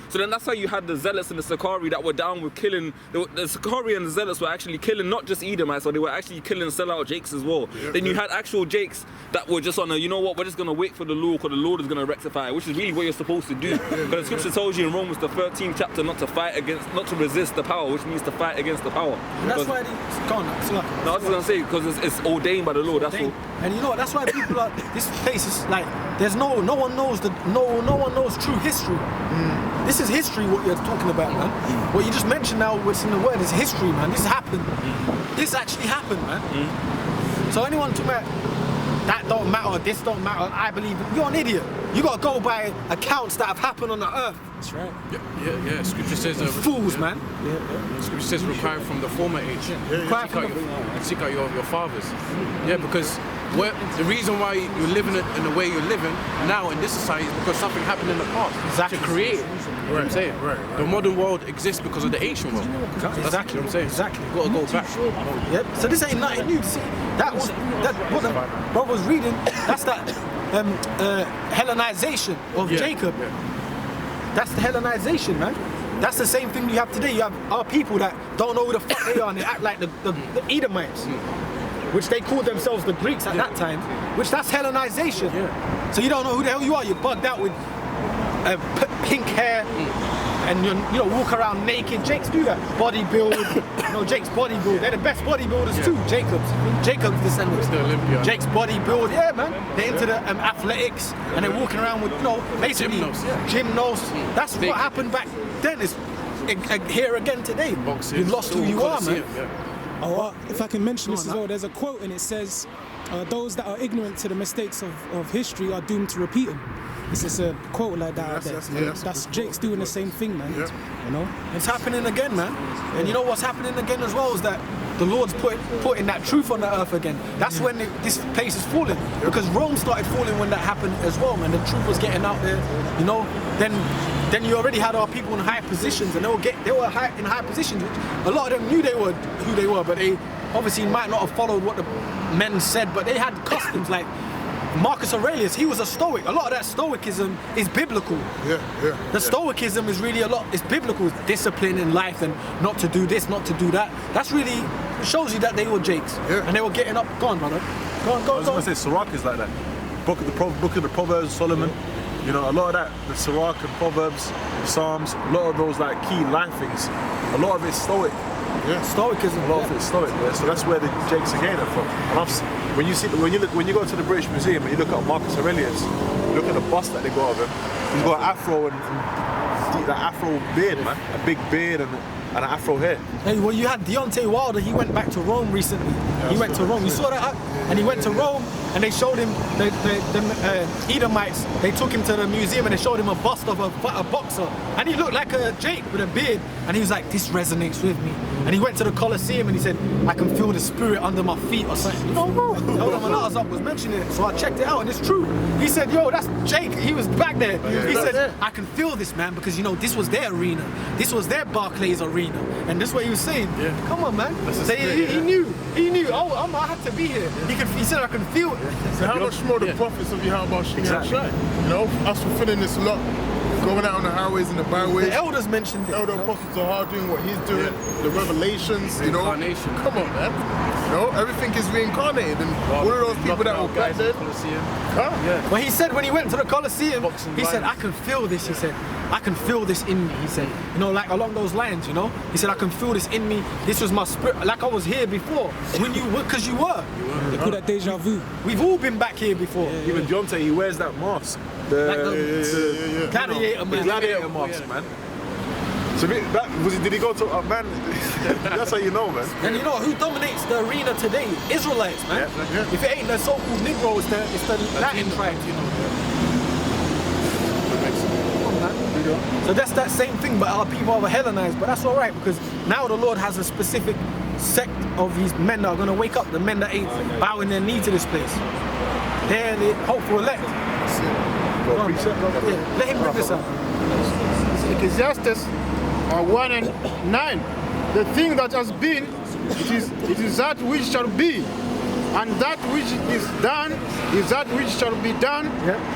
So then that's how you had the Zealots and the Sicarii that were down with killing. The Sicarii and the Zealots were actually killing not just Edomites, so they were actually killing sellout Jakes as well. Then you had actual Jakes that were just on a, you know what, we're just going to wait for the Lord, because the Lord is going to rectify it, which is really what you're supposed to do. Because the scripture tells you in Romans the 13th chapter not to resist the power, which means to fight against the power. And that's why they gone. No, I was going to say, because it's ordained by the Lord, that's all. And you know what, that's why people are, this place is like, there's no one knows true history. This is history what you're talking about, man. What you just mentioned now, what's in the word is history, man. This happened. This actually happened, man. So anyone talking about that don't matter, this don't matter, I believe, you're an idiot. You gotta go by accounts that have happened on the earth. That's right. Yeah. Scripture says fools, man. Scripture says require from the former age. Seek out your fathers. Yeah, because the reason why you're living it in the way you're living now in this society is because something happened in the past to create it. You know what I'm saying? Right. The modern world exists because of the ancient world. That's what I'm saying. Exactly. You've got to go back. Yep. So this ain't nothing new. See, that what the brother was reading. That's that Hellenization of Jacob. That's the Hellenization, man. That's the same thing you have today. You have our people that don't know who the fuck they are, and they act like the Edomites, which they called themselves the Greeks at that time, which that's Hellenization. So you don't know who the hell you are. You're bugged out with pink hair, and you walk around naked. Jakes do that. Body build. Jake's body build. They're the best bodybuilders too. Jacob's descendants. Jake's body build. Yeah, man. They're into the athletics, and they're walking around with basically gymnos. That's what happened back then. Is here again today. You've lost who you are, man. If I can mention this as well, there's a quote and it says, those that are ignorant to the mistakes of history are doomed to repeat them. It's just a quote like that. That's Jake's doing the same thing, man. You know, it's happening again, man. And you know what's happening again as well is that the Lord's putting that truth on the earth again. That's when this place is falling, because Rome started falling when that happened as well, man. The truth was getting out there, Then you already had our people in high positions, and they were in high positions, which a lot of them knew who they were, but they obviously might not have followed what the men said, but they had customs like Marcus Aurelius. He was a Stoic. A lot of that Stoicism is biblical. The Stoicism is really it's biblical. It's discipline in life and not to do this, not to do that. That's really shows you that they were Jakes, and they were getting up. Go on, brother. Go on. I was going to say Sirach is like that. Book of the Proverbs, Solomon. A lot of that, the Sirach and Proverbs, Psalms, a lot of those like key life things, a lot of it's Stoic. Stoicism. A lot of it's Stoic. So that's where the Jakes are getting it from. And when you go to the British Museum and you look at Marcus Aurelius, you look at the bust that they got of him. He's got an afro and that afro beard, man, a big beard and an afro hair. Hey, well, you had Deontay Wilder. He went back to Rome recently. He went to Rome. You saw that? And he went to Rome, and they showed him the Edomites. They took him to the museum, and they showed him a bust of a boxer, and he looked like a Jake with a beard. And he was like, "This resonates with me." And he went to the Colosseum, and he said, "I can feel the spirit under my feet," or something. Elder Manazab was mentioning it, so I checked it out, and it's true. He said, "Yo, that's Jake." He was back there. He said, "I can feel this, man, because this was their arena. This was their Barclays arena." And that's what he was saying. Come on, man. So he knew. Oh, I had to be here. He said, "I can feel it." So how much more the prophets of Yahweh Shai? Us fulfilling this lot, going out on the highways and the byways. The elders mentioned it. Elder Apostles are doing what he's doing. The revelations, Reincarnation. Come on, man. Everything is reincarnated, and all of those people that were back there. Well, he said when he went to the Colosseum, he said, "I can feel this." He said, "I can feel this in me." He said, like along those lines, He said, "I can feel this in me. This was my spirit, like I was here before when you were, because you were." They call that deja vu. We've all been back here before. Even Deontay, he wears that mask. The gladiator mask. Gladiator mask, man. So did he go to man? That's how you know, man. And who dominates the arena today? Israelites, man. If it ain't the so-called Negro, it's the Latin tribe, So that's that same thing, but our people are Hellenized. But that's all right, because now the Lord has a specific sect of these men that are going to wake up, the men that ain't bowing their knee to this place. They're the hopeful elect. Let him bring this up. Ecclesiastes 1:9. The thing that has been, it is that which shall be. And that which is done is that which shall be done.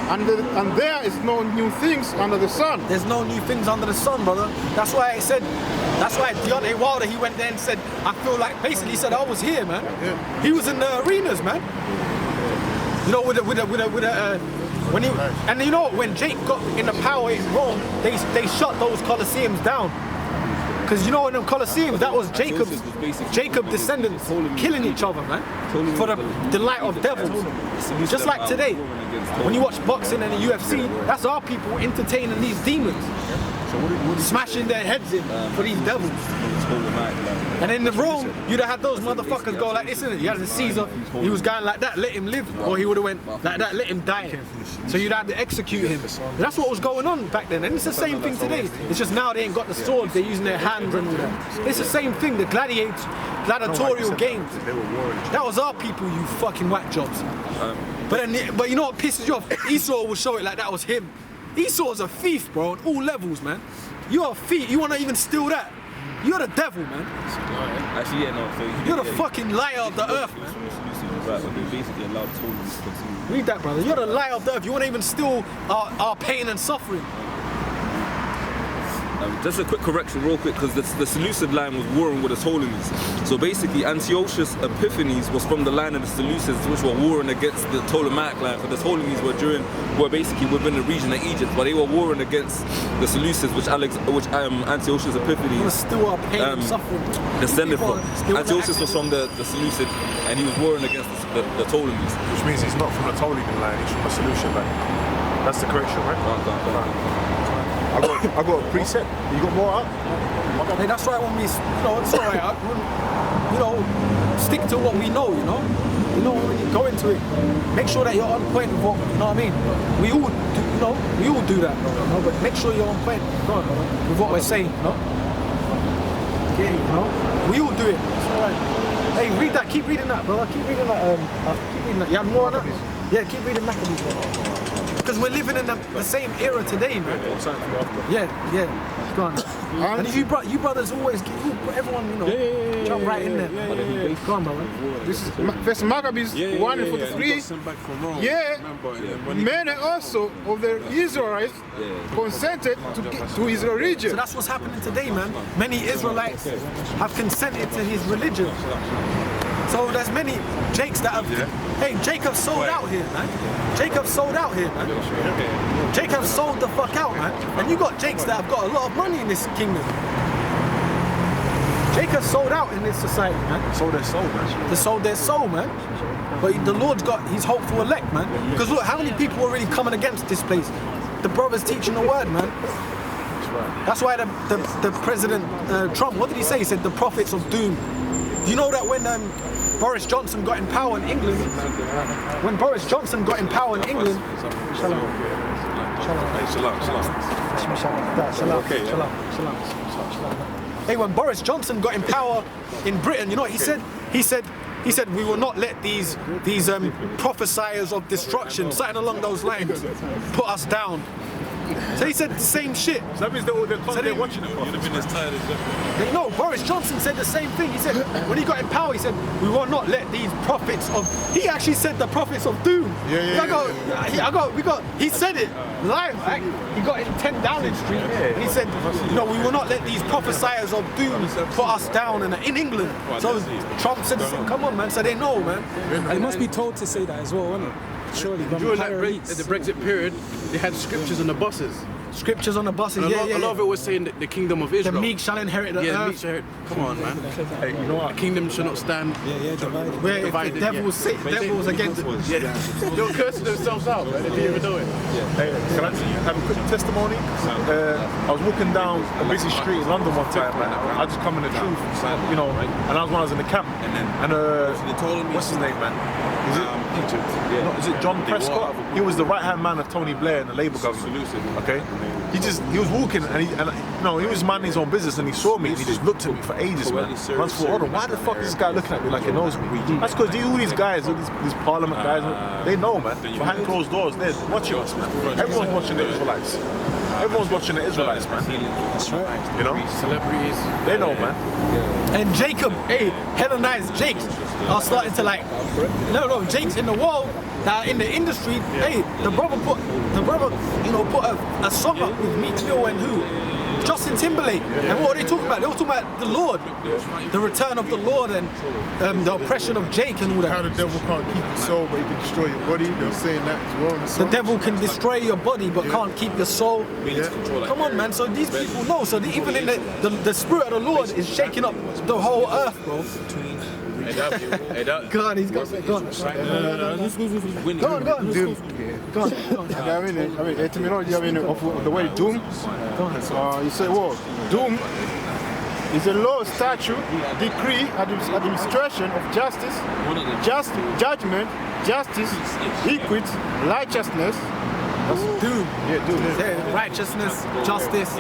And there is no new things under the sun. There's no new things under the sun, brother. That's why Deontay Wilder, he went there and said, I feel like, basically he said, I was here, man. He was in the arenas, man. You know, when he, and you know, when Jake got in the power in Rome, they shut those Colosseums down. Because you know, in the Colosseums, that was Jacob's descendants killing each other, man, for the delight of devils. Just like today, when you watch boxing and the UFC, that's our people entertaining these demons, smashing their heads in for these devils. And in the Rome, you'd have had those motherfuckers go like this, innit? You had the Caesar, he was going like that, let him live, or he would have went like that, let him die. So you'd have to execute him. And that's what was going on back then, and it's the same thing today. It's just now they ain't got the swords, they're using their hands and all that. It's the same thing, the gladiatorial games. That was our people, you fucking whack jobs. But you know what pisses you off? Esau will show it like that was him. Esau's a thief, bro, on all levels, man. You're a thief, you wanna even steal that? You're the devil, man. Actually, yeah, no. So you're the fucking liar of the earth, man. Right, but they basically allowed Ptolemies to continue. Read that, brother. You're the liar of the earth. You want to even steal our pain and suffering. Just a quick correction, real quick, because the Seleucid line was warring with the Ptolemies. So basically, Antiochus Epiphanes was from the line of the Seleucids, which were warring against the Ptolemaic line. But the Ptolemies were basically within the region of Egypt, but they were warring against the Seleucids, which Antiochus Epiphanes still our pain and suffering descended from. Antiochus was from the Seleucid, and he was warring against the Ptolemies. Which means he's not from the Ptolemy line, he's from the Seleucid line. That's the correction, right? I got a preset. You got more up? Hey, that's right. When we, it's alright. Stick to what we know. When you go into it, make sure that you're on point with what. You know what I mean? We all do that, but make sure you're on point with what we're saying. We all do it. It's alright. Hey, read that. Keep reading that, brother. Keep reading that. Keep reading that. You have more on that? Yeah, keep reading Maccabees. Because we're living in the same era today, man. Yeah. Go on. And you brothers always, everyone, jump right in there. Go on, brother. This is First Maccabees 1:43. Many also of the Israelites consented to his religion. So that's what's happening today, man. Many Israelites have consented to his religion. So there's many Jakes that have. Hey, Jacob sold out here, man. Jacob sold out here, man. Jacob sold the fuck out, man. And you got Jakes that have got a lot of money in this kingdom. Jacob sold out in this society, man. Sold their soul, man. They sold their soul, man. But the Lord's got his hopeful elect, man. Because look, how many people are really coming against this place? The brothers teaching the word, man. That's why the President Trump, what did he say? He said the prophets of doom. You know that when Boris Johnson got in power in England, Hey, when Boris Johnson got in power in Britain, you know what he said? He said we will not let these prophesiers of destruction, something along those lines, put us down. So he said the same shit. So that means they're watching it. No, Boris Johnson said the same thing. He said, when he got in power, he said, we will not let these prophets of... He actually said the prophets of doom. He said it live. He got in 10 Downing Street. And he said, we will not let these prophesiers of doom put us down in England. So Trump said the same. Come on, man. So they know, man. They must be told to say that as well, wouldn't it? Surely, during the Brexit period, they had scriptures on the buses. Scriptures on the buses, a lot of it was saying that the kingdom of Israel. The meek shall inherit the earth. The meek shall inherit. Come on, man. Hey, you know what? The kingdom shall not stand. Divided. Where if the devils against it. They're cursing themselves out, man. They didn't even know it. Hey, can I have a quick testimony? I was walking down a busy street in London one time, man. I just come in the truth, and that was when I was in the camp. And what's his name, man? Is it John Prescott? He was the right-hand man of Tony Blair in the Labour government. Okay, he was walking and he was minding his own business and he saw me and he just looked at me for ages, man. And I just thought, hold on, why the fuck is this guy looking at me like he knows me? That's because all these guys, these Parliament guys, they know, man. Behind closed doors, they're watching us, man. Everyone's watching the Israelites. Everyone's watching the Israelites, man. That's right. You know? Celebrities. They know, man. And Jacob, hey, Hellenized Jakes are starting to like, no, Jakes in the world that are in the industry. Hey, the brother put a song up with Meek Mill and who? Justin Timberlake. And what are they talking about? They were talking about the Lord, the return of the Lord, and the oppression of Jake and all that. How the devil can't keep your soul, but he can destroy your body. They're saying that as well. In the The song. devil can destroy your body but can't keep your soul. Yeah. Come on, man. So these people know. So even in the spirit of the Lord is shaking up the whole earth, bro. Go on, he's got it. Go on. Go on. Doom. Go on. I mean, etymology, of the word doom. You say, well, doom is a law, statute, decree, administration of justice, judgment, justice, equity, righteousness. Doom. Yeah, doom. Yeah, righteousness, justice,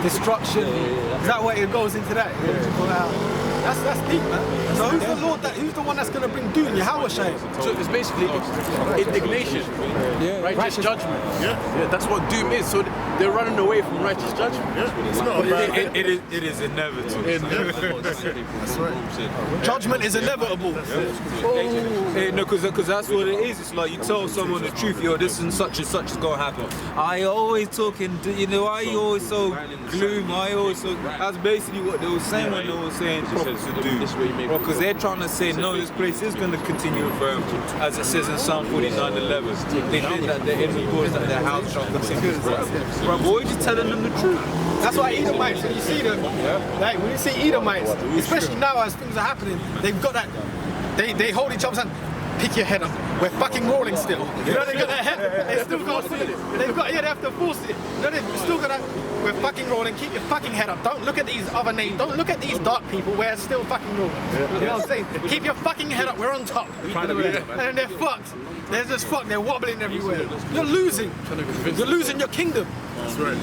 destruction. Is that what it goes into that? That's deep, man. So who's the Lord who's the one that's gonna bring doom? Yahweh Shai. So it's basically indignation, righteous judgment. Yeah, that's what doom is. So they're running away from righteous judgment. Yeah. It's not about It is inevitable. That's right. Judgment is inevitable. Hey, no, because that's what it is. It's like you tell someone the truth, yo, this and such is gonna happen. I always talking, you know, why you always so gloom? I always so. That's basically what they were saying when they were saying prophets would do. Because they're trying to say, no, this place is going to continue firm, as it says in Psalm 49:11. They think that the enemy calls that their house shall continue. Bro, boy, just telling them the truth. That's why Edomites, when you see them, like when you see Edomites, especially now as things are happening, they've got that, they hold each other's hand, pick your head up. We're fucking rolling still. You know, they got their head, they still got it. They've got, they have to force it. You know, they've still got that, we're fucking rolling, keep your fucking head up. Don't look at these other names, don't look at these dark people, we're still fucking rolling. You know what I'm saying? Keep your fucking head up, we're on top. And they're fucked. They're just fucked, they're wobbling everywhere. You're losing. You're losing your kingdom. That's right.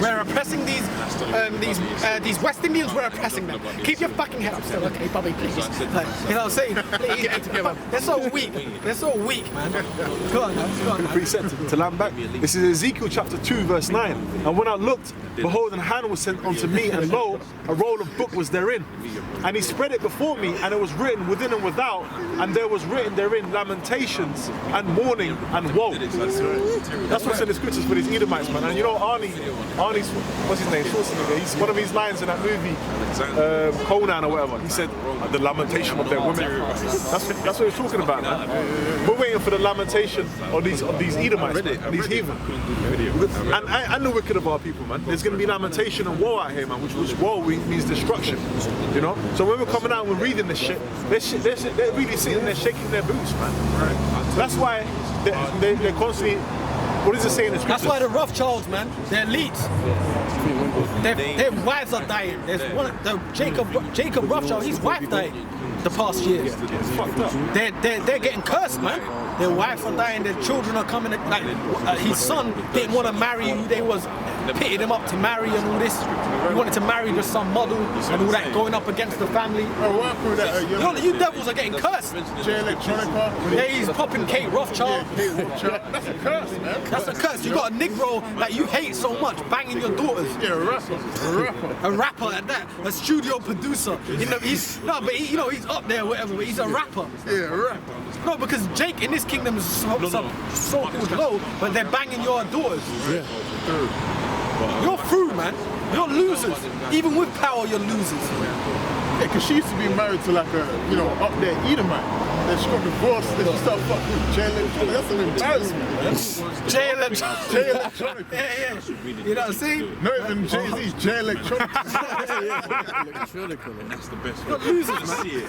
We're oppressing these West Indians. We're oppressing them. Keep your fucking head up still, okay, Bobby, please. Like, you know what I'm saying? They're so weak. They're so weak, man. Go on, man. Go on, man. Precept to land back. This is Ezekiel chapter 2, verse 9. And when I looked, behold, an hand was sent unto me, and lo, a roll of book was therein. And he spread it before me, and it was written within and without, and there was written therein lamentations and mourning and woe. That's what's in the scriptures for these Edomites, man. And you know, Arnie's, what's his name? Schwarzenegger. He's one of his lines in that movie, Conan or whatever. He said the lamentation of their women. That's what he's talking about, man. We're waiting for the lamentation of these Edomites, man, these heathen. And the wicked of our people, man. There's going to be lamentation and woe out here, man. Which woe means destruction. You know. So when we're coming out and we're reading this shit, they're really sitting there shaking their boots, man. That's why they're constantly. What is it saying in the scriptures? That's why the Rothschilds, man, they're elites. Their wives are dying. There's one, Jacob Rothschild, his wife died the past year. It's fucked up. They're getting cursed, man. Their wives are dying. Their children are coming. Like his son didn't want to marry who they was pitted him up to marry and all this. He wanted to marry just some model and all that, going up against the family. Oh, what happened with that? You devils are getting cursed. Jay Electronica. Yeah, he's popping Kate Rothschild. That's a curse, man. That's a curse. You got a Negro that you hate so much banging your daughters. Yeah, a rapper. A rapper at that, a studio producer. He's up there, whatever. But he's a rapper. Yeah, a rapper. No, because Jake in this kingdom is so-called low, but they're banging your daughters. You're through, man. You're losers. Even with power, you're losers. Yeah, because she used to be married to like a, up there Edomite. Then she got divorced, then she started fucking with Jay Electronica. That's an embarrassment, man. Jay Electronica. Jay Electronica. Yeah. You know what I'm saying? Not even Jay-Z, Jay Electronica. That's the best You're way. losers, You man. see it,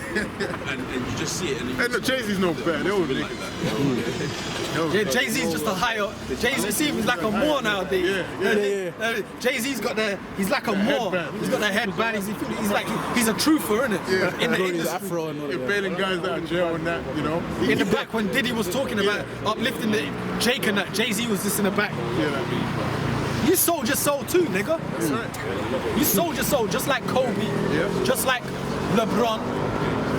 and you just see it, and And Jay-Z's no bad, they all niggas. Yeah, Jay-Z's just a higher. Jay-Z seems like a Moor nowadays. Yeah. Jay-Z's got he's like a Moor. headband. He's got the headband. He's a truther, isn't it? Yeah. In the His industry. afro and all You're that. bailing guys out of jail and that, In the back when Diddy was talking about uplifting the Jake and that, Jay-Z was just in the back. You sold your soul too, nigga. That's right. You sold your soul just like Kobe, just like LeBron.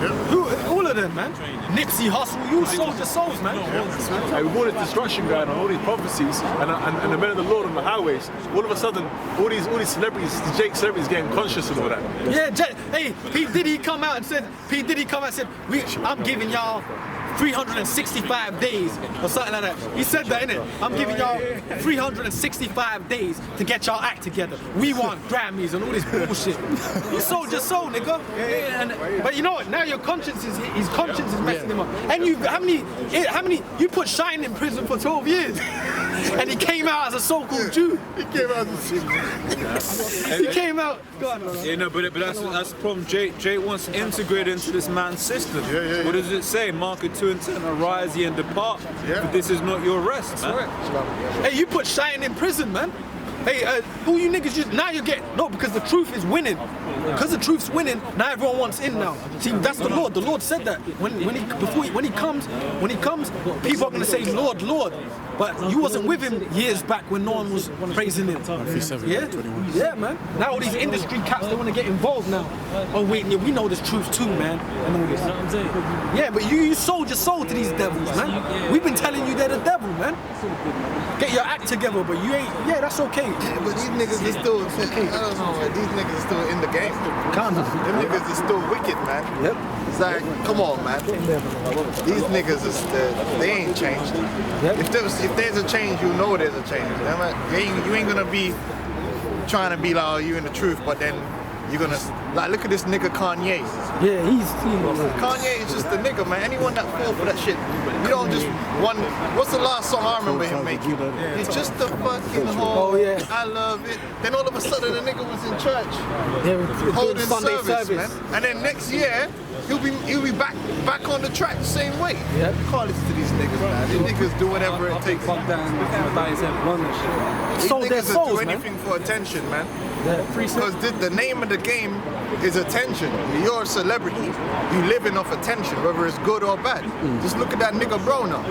All of them, man. Nipsey Hussle, you sold your souls, man. And with all this destruction going on, all these prophecies, and the men of the Lord on the highways, all of a sudden, all these celebrities, the Jake celebrities getting conscious and all that. Yeah, hey, P. Diddy come out and said, I'm giving y'all 365 days or something like that. He said that, innit? I'm giving y'all 365 days to get y'all act together. We want Grammys and all this bullshit. You sold your soul, nigga. But you know what? Now your conscience is his conscience is messing him up. And you, how many? You put Shine in prison for 12 years, and he came out as a so-called Jew. He came out as a He came out. Go on, Yeah, no, but that's the problem. Jake wants to integrate into this man's system. Yeah. What does it say? Mark it 2 and 10, arise ye and depart. Yeah. But this is not your rest, man. Hey, you put Shine in prison, man. Hey, all you niggas, now you get, no, because the truth is winning. Because the truth's winning, now everyone wants in now. See, that's the Lord. The Lord said that. When he comes, people are gonna say, Lord, Lord. But you wasn't with him years back when no one was praising him. Yeah, man. Now all these industry cats, they want to get involved now. Oh wait, yeah, we know this truth too, man. And all this. Yeah, but you sold your soul to these devils, man. We've been telling you they're the devil, man. Get your act together, but you ain't. Yeah, that's okay. Yeah, but these niggas are still. It's okay. I don't know, man. These niggas are still in the game. Calm down. Them niggas are still wicked, man. Yep. It's like, come on, man. These niggas are they ain't changed. Yep. If there's a change, you know there's a change. You ain't gonna be trying to be like, oh, you in the truth, but then you're gonna like look at this nigga Kanye. Yeah, he's Kanye is just a nigga, man. Anyone that fall for that shit, you don't just one. What's the last song I remember him making? It's just a fucking hole. Oh yeah. I love it. Then all of a sudden the nigga was in church Yeah, holding Sunday service, man. And then next year he'll be back on the track the same way. Yep. You can't listen to these niggas, man. These niggas do whatever it takes. These Sold their niggas will souls, do man. anything for attention, man. Yeah, Because the name of the game is attention. You're a celebrity. You living off attention, whether it's good or bad. Just look at that nigga bro now.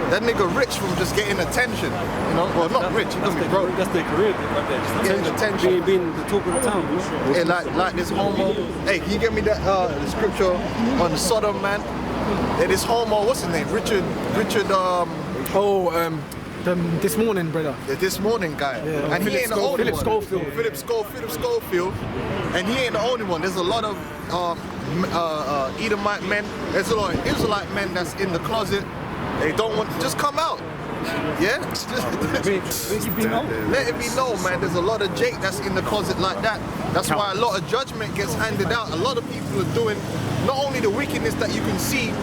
That nigga rich from just getting attention. You know, well not rich, he can be broke. That's their career, right there. Getting attention. Being the talk of the town. Yeah, like this homo. Hey, can you get me that the scripture on Sodom, man? Yeah, this homo, what's his name? Richard. This morning, brother. The This Morning guy. Yeah. And he ain't the only Philip one. Schofield. Philip Schofield. And he ain't the only one. There's a lot of Edomite men. There's a lot of Israelite men that's in the closet. They don't want to just come out. Yeah? Let it be known, man. There's a lot of Jake that's in the closet like that. That's why a lot of judgment gets handed out. A lot of people are doing not only the wickedness that you can see,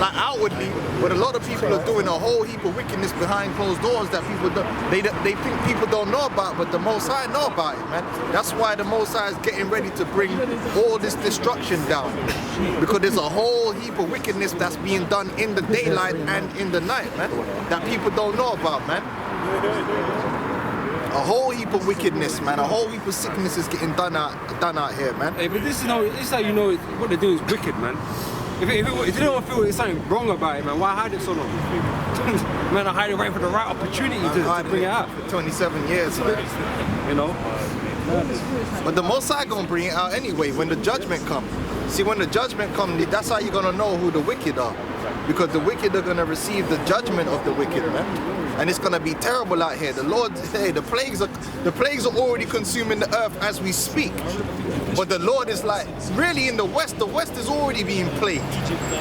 like outwardly, but a lot of people are doing a whole heap of wickedness behind closed doors that people they think people don't know about, but the Most High know about it, man. That's why the Most High is getting ready to bring all this destruction down, because there's a whole heap of wickedness that's being done in the daylight and in the night, man, that people don't know about, man. A whole heap of wickedness, man. A whole heap of sickness is getting done out here, man. Hey, but this is how you know what they're doing is wicked, man. If you don't feel there's something wrong about it, man, why hide it so long? Man, I hide it right for the right opportunity to bring it out. For 27 years, man. You know? But the Most High gonna bring it out anyway when the judgment come. See, when the judgment come, that's how you're gonna know who the wicked are. Because the wicked are gonna receive the judgment of the wicked, man. And it's gonna be terrible out here. The Lord, hey, the plagues are already consuming the earth as we speak. But the Lord is like, really in the West is already being plagued.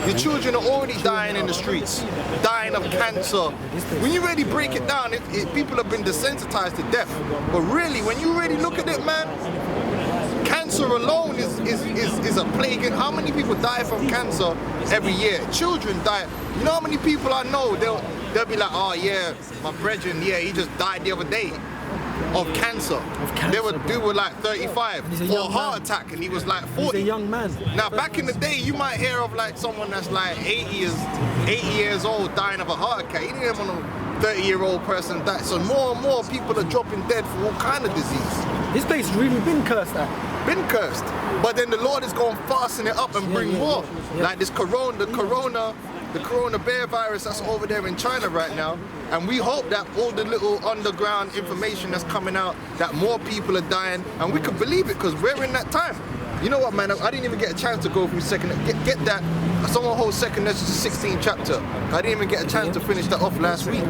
The children are already dying in the streets, dying of cancer. When you really break it down, people have been desensitized to death. But really, when you really look at it, man, cancer alone is a plague. And how many people die from cancer every year? Children die. You know how many people I know, they'll be like, oh yeah, my brethren, yeah, he just died the other day of cancer. They were like 35 or a heart attack, and he was like 40. He's a young man. Now back in the day, you might hear of like someone that's like 80 years old dying of a heart attack. You didn't want a 30-year-old person die. So more and more people are dropping dead for all kind of disease. This place has really been cursed at. Been cursed. But then the Lord is going to fasten it up and bring more. Like this the corona bear virus that's over there in China right now. And we hope that all the little underground information that's coming out, that more people are dying, and we can believe it because we're in that time. You know what, man? I didn't even get a chance to go through get that. Someone holds second Ezra 16 chapter. I didn't even get a chance to finish that off last week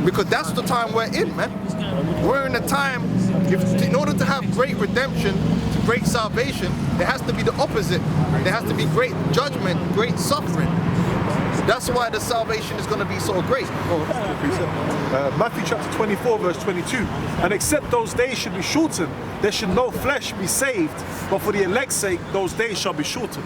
because that's the time we're in, man. We're in a time. In order to have great redemption, great salvation, there has to be the opposite. There has to be great judgment, great suffering. That's why the salvation is going to be so great. Matthew chapter 24 verse 22. And except those days should be shortened, there should no flesh be saved, but for the elect's sake those days shall be shortened.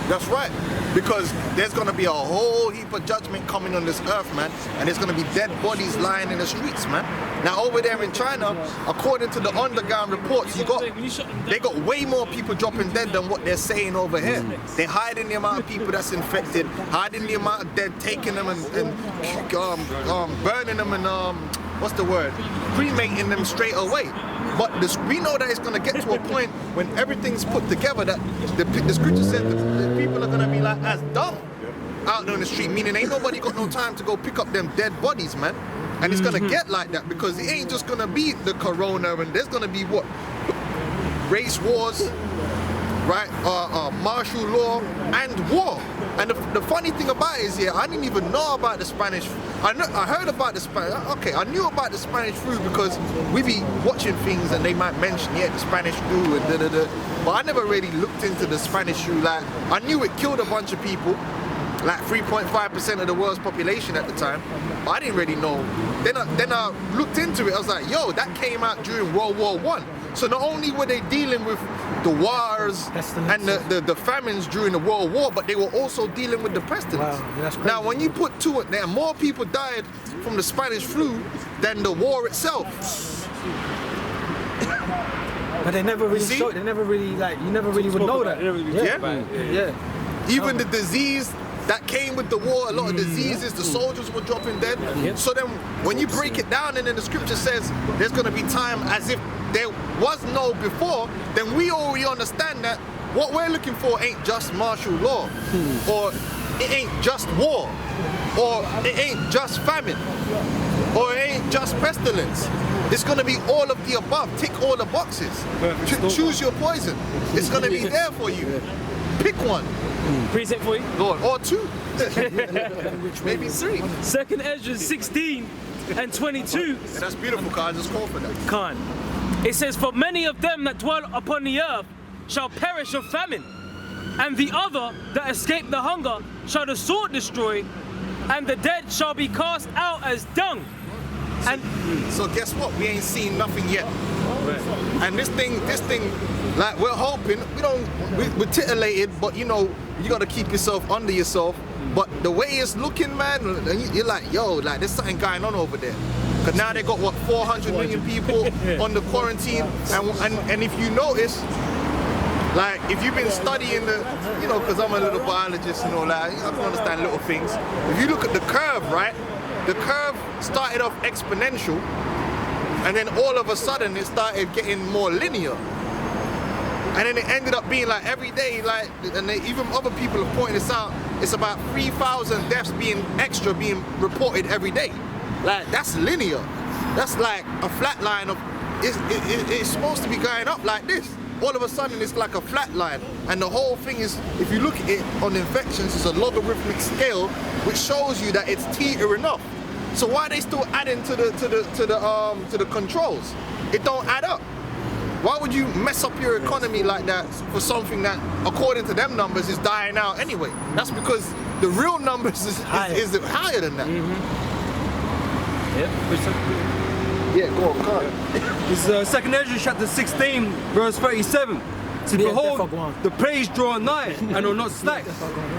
That's right. Because there's going to be a whole heap of judgment coming on this earth, man. And there's going to be dead bodies lying in the streets, man. Now over there in China, according to the underground reports, they got way more people dropping dead than what they're saying over here. They're hiding the amount of people that's infected, hiding the amount of dead, taking them and burning them and what's the word? Cremating them straight away. But we know that it's going to get to a point when everything's put together that the scripture said the people are going to be like as dumb out there on the street, meaning ain't nobody got no time to go pick up them dead bodies, man. And it's going to get like that because it ain't just going to be the corona, and there's going to be what? Race wars, right? Martial law and war. And the funny thing about it is, I didn't even know about the Spanish. I heard about the Spanish. Okay, I knew about the Spanish flu because we be watching things and they might mention, the Spanish flu and da-da-da. But I never really looked into the Spanish flu. Like, I knew it killed a bunch of people, like 3.5% of the world's population at the time. But I didn't really know. Then I looked into it. I was like, yo, that came out during World War I. So not only were they dealing with the wars and the famines during the World War, but they were also dealing with the pestilence. Wow, that's crazy. Now, when you put two, there more people died from the Spanish flu than the war itself. But they never really showed. They never really you never really would know that. Yeah. Even the disease that came with the war, a lot of diseases, the soldiers were dropping dead. So then when you break it down and then the scripture says there's going to be time as if there was no before, then we already understand that what we're looking for ain't just martial law, or it ain't just war, or it ain't just famine, or it ain't just pestilence. It's going to be all of the above. Tick all the boxes. Choose your poison. It's going to be there for you. Pick one. Preset for you? Lord, or two. Maybe three. Second Ezra 16 and 22. That's beautiful, Khan. Just call for that. Khan. It says, for many of them that dwell upon the earth shall perish of famine, and the other that escape the hunger shall the sword destroy, and the dead shall be cast out as dung. So guess what? We ain't seen nothing yet. And this thing, like we're hoping, we're titillated, but you know, you gotta keep yourself under yourself. But the way it's looking, man, you're like, yo, like there's something going on over there. Cause now they got what, 400 million people on the quarantine, and if you notice, like if you've been studying the, you know, cause I'm a little biologist and all that, I can understand little things. If you look at the curve, right? The curve started off exponential, and then all of a sudden it started getting more linear. And then it ended up being like every day, like, and even other people have pointed this out, it's about 3,000 deaths being reported every day. Like, that's linear. That's like a flat line of, it's supposed to be going up like this. All of a sudden it's like a flat line. And the whole thing is, if you look at it on infections, it's a logarithmic scale, which shows you that it's teetering off. So why are they still adding to the controls? It don't add up. Why would you mess up your economy like that for something that, according to them numbers, is dying out anyway? That's because the real numbers is higher than that. Yeah, go on, come on. This is 2nd Ezra chapter 16, verse 37. To behold, the praise draw nigh, and will not slack.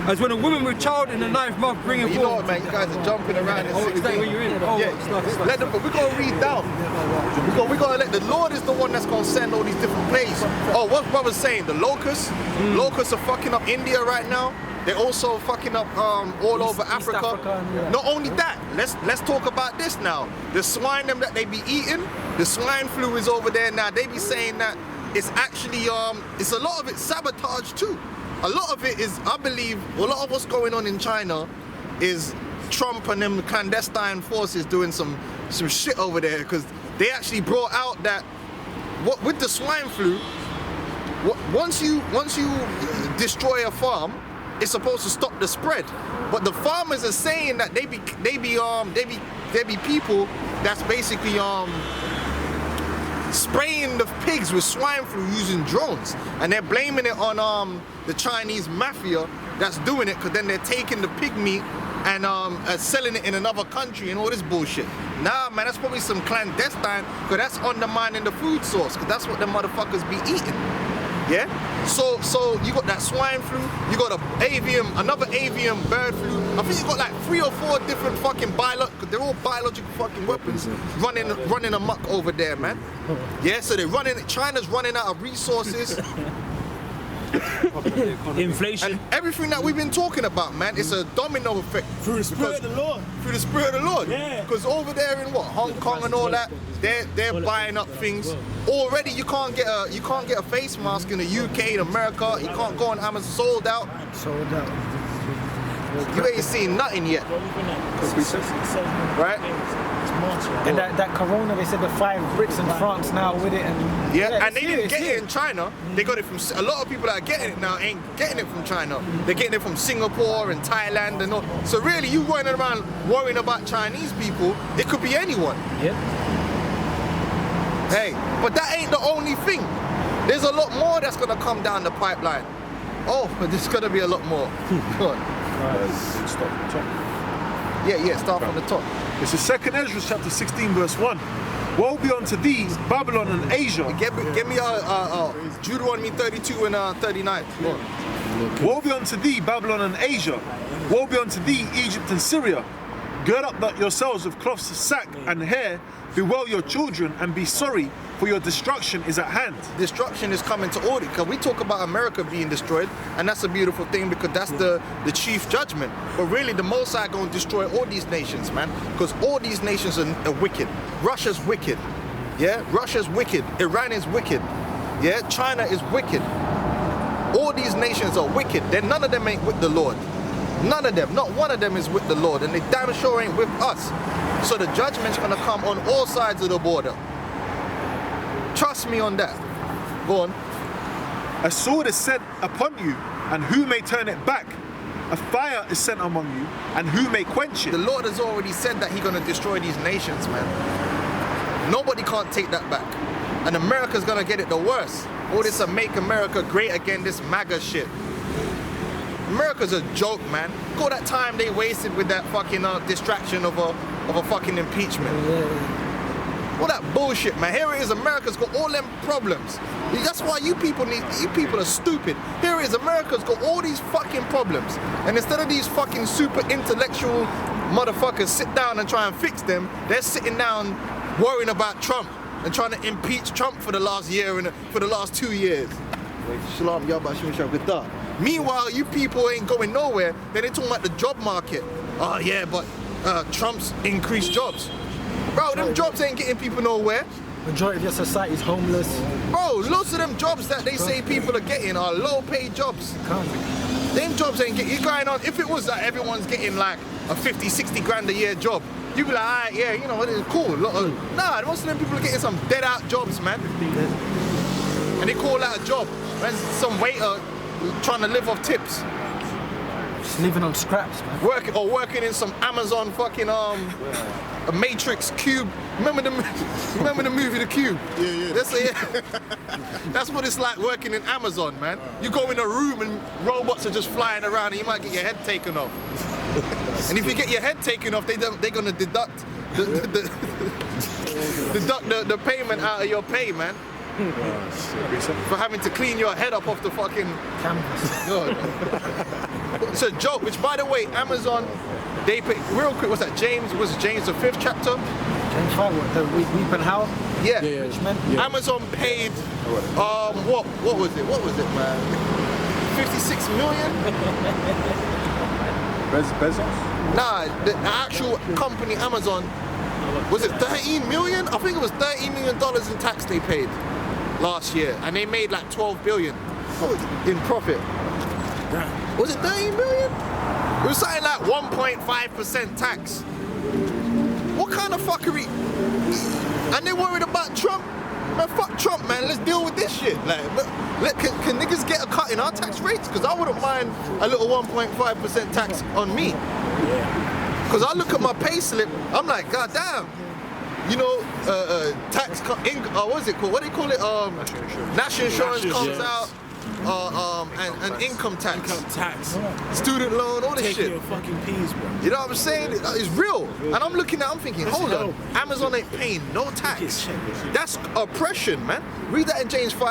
As when a woman with child in the ninth month bringing forth. You know what, man, you guys are jumping around in 16. Where you're in. Oh, yeah. We're going to read down. We're going to let the Lord is the one that's going to send all these different plagues. Oh, what brother's saying? The locusts? Locusts are fucking up India right now. They're also fucking up all over Africa. Not only that, let's talk about this now. The swine them that they be eating, the swine flu is over there now. They be saying that it's actually, it's a lot of it sabotage too. A lot of it is, I believe, a lot of what's going on in China is Trump and them clandestine forces doing some shit over there, because they actually brought out that with the swine flu, once you destroy a farm, it's supposed to stop the spread. But the farmers are saying that they be people that's basically spraying the pigs with swine flu using drones, and they're blaming it on the Chinese mafia that's doing it, because then they're taking the pig meat and selling it in another country and all this bullshit. Nah, man, that's probably some clandestine, because that's undermining the food source, because that's what the motherfuckers be eating. Yeah? So you got that swine flu, you got another avian bird flu. I think you got like 3 or 4 different fucking they're all biological fucking weapons running amok over there, man. Yeah, so China's running out of resources. Inflation. And everything that we've been talking about, man, it's a domino effect. Through the Spirit of the Lord. Through the Spirit of the Lord. Yeah. Because over there in Hong Kong and all that, they're buying up things. Already you can't get a face mask in the UK, in America. You can't go on Amazon, sold out. You ain't seen nothing yet. Right? And that corona, they said the 5 Brits in France now with it. And and they didn't get it in China. They got it from, a lot of people that are getting it now ain't getting it from China. They're getting it from Singapore and Thailand and all. So really, you running around worrying about Chinese people, it could be anyone. Yep. Hey, but that ain't the only thing. There's a lot more that's gonna come down the pipeline. Oh, but there's gonna be a lot more. Go on. Start from the top. It's the 2nd Ezra chapter 16 verse 1. Woe be unto thee, Babylon and Asia. Give me Deuteronomy 32 and 39. Woe be unto thee, Babylon and Asia. Woe be unto thee, Egypt and Syria. Gird up yourselves with cloths of sack and hair. Bewail your children and be sorry, for your destruction is at hand. Destruction is coming to order, because we talk about America being destroyed, and that's a beautiful thing, because that's the chief judgment. But really, the Most High going to destroy all these nations, man, because all these nations are wicked. Russia's wicked. Yeah, Russia's wicked. Iran is wicked. Yeah, China is wicked. All these nations are wicked. Then none of them ain't with the Lord. None of them, not one of them is with the Lord, and they damn sure ain't with us. So the judgment's gonna come on all sides of the border. Trust me on that. Go on. A sword is sent upon you, and who may turn it back? A fire is sent among you, and who may quench it? The Lord has already said that He's gonna destroy these nations, man. Nobody can't take that back. And America's gonna get it the worst. All this Make America Great Again, this MAGA shit. America's a joke, man. Look all that time they wasted with that fucking distraction of a fucking impeachment. All that bullshit, man. Here it is, America's got all them problems. That's why you people are stupid. Here it is, America's got all these fucking problems. And instead of these fucking super intellectual motherfuckers sit down and try and fix them, they're sitting down worrying about Trump and trying to impeach Trump for the last year and for the last 2 years. Shalom, Yabba, Shimshah, Gita. Meanwhile, you people ain't going nowhere. Then they talking about the job market. Oh yeah, but Trump's increased jobs. Bro, them jobs ain't getting people nowhere. Majority of your society is homeless. Bro, lots of them jobs that they say people are getting are low-paid jobs. Them jobs ain't getting. You're going on. If it was that everyone's getting like a 50, 60 grand a year job, you'd be like, alright, yeah, you know, it's cool. Nah, most of them people are getting some dead-out jobs, man. And they call that a job. Man, some waiter trying to live off tips. Just living on scraps, man. Working in some Amazon fucking a Matrix Cube. Remember the movie The Cube? Yeah. That's what it's like working in Amazon, man. You go in a room and robots are just flying around, and you might get your head taken off. And if you get your head taken off, they're gonna deduct the payment out of your pay, man. For having to clean your head up off the fucking canvas. It's a joke, which by the way, Amazon, they pay, real quick, what's that, James the 5th chapter? James 5, what, the Weep and Howl? Yeah. Rich men? Yeah. Amazon paid, what was it, man? 56 million? Bezos? Nah, the actual company Amazon, was it 13 million? I think it was $13 million in tax they paid last year, and they made like 12 billion in profit. Was it 13 million? It was something like 1.5% tax. What kind of fuckery? And they worried about Trump? Man, fuck Trump, man. man, let's deal with this shit. Like, can niggas get a cut in our tax rates? Because I wouldn't mind a little 1.5% tax on me. Because I look at my pay slip, I'm like, God damn. You know, what's it called? What do they call it? National insurance comes out. And income tax, student loan, all this shit. Your fucking peas, bro. You know what I'm saying? It's real. And I'm looking at, I'm thinking, hold on, Amazon ain't paying no tax. That's oppression, man. Read that in James 5.